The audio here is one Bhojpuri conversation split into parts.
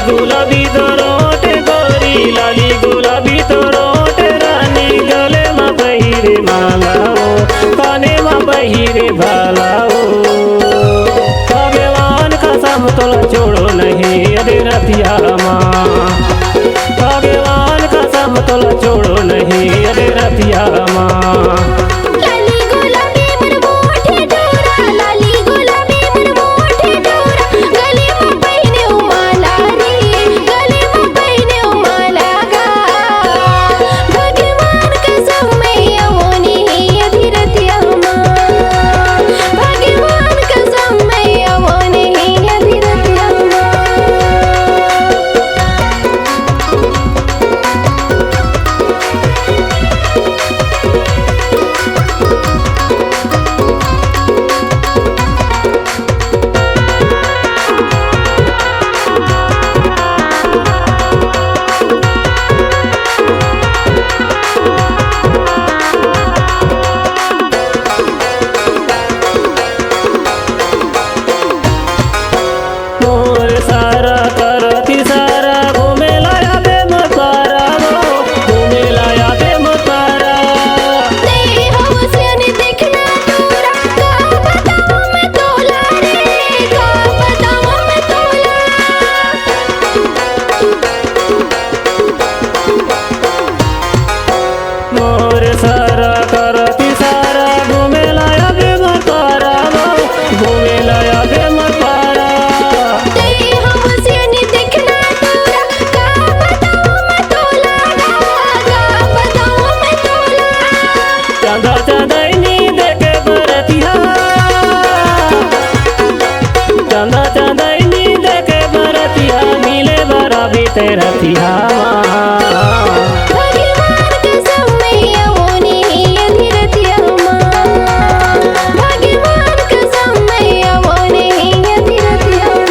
गुलाबी तोरोट गोरी लाली गुलाबी तोरोट रानी गले में पहिरे माला हो काने में पहिरे भाला हो भगवान कसम तोला छोड़ो नहीं अरे रतिया माँ भगवान कसम तोला छोड़ो नहीं अरे रतिया माँ। तेरा भगवान कसम मैया मोनी अधीरतिया माँ भगवान कसम मैया मोनी अधीरतिया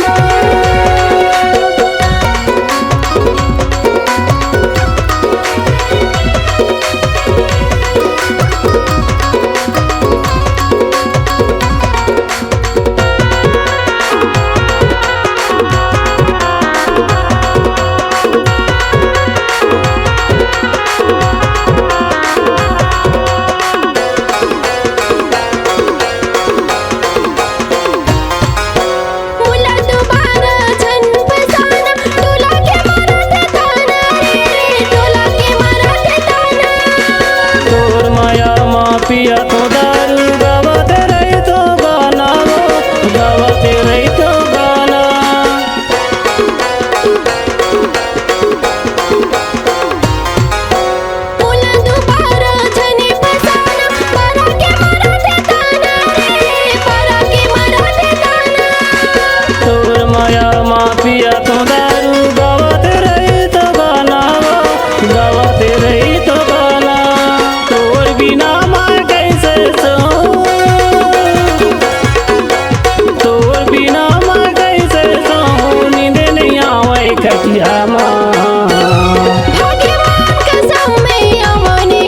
पिया तो दारू गावते रही तो गाना गावते रही तो गाना दोबारा जने फसाना परा के मराठे ताना रे परा के मराठे ताना तोर माया माँ पिया तो दारू गावते रही तो गाना गावते रही तो गाना तोर बिना भगवान कसम मैया मोनी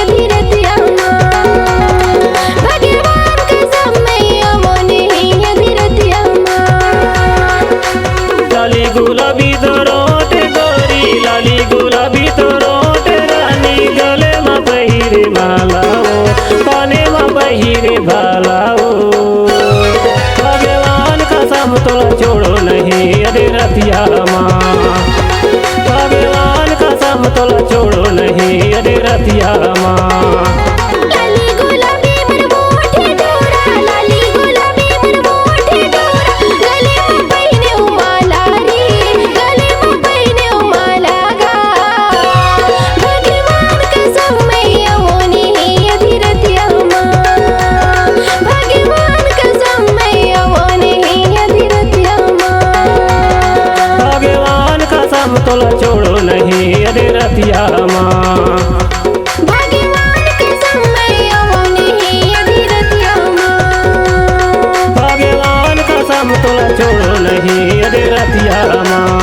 अधीरतिया माँ भगवान कसम मैया मोनी अधीरतिया माँ। लाली गुलाबी तोरोट गोरी लाली गुलाबी तोरोट रानी गले में पहिरे माला हो काने में पहिरे भाला हो भगवान कसम तोला छोड़ो नहीं अरे रतिया माँ भगवान कसम तोला छोड़ो नहीं अरे रतिया माँ। लाली गुलाबी मरमोठे डोरा लाली गुलाबी मरमोठे डोरा गले में पहने उमाला रे गले में पहने उमाला गा भगवान कसम मैया मोनी अधीरतिया माँ भगवान कसम मैया मोनी अधीरतिया माँ भगवान कसम तोला छोड़ो नहीं अरे रतिया माँ भगवान कसम मैया मोनी अधीरतिया माँ भगवान कसम तोला छोड़ो नहीं अरे रतिया माँ।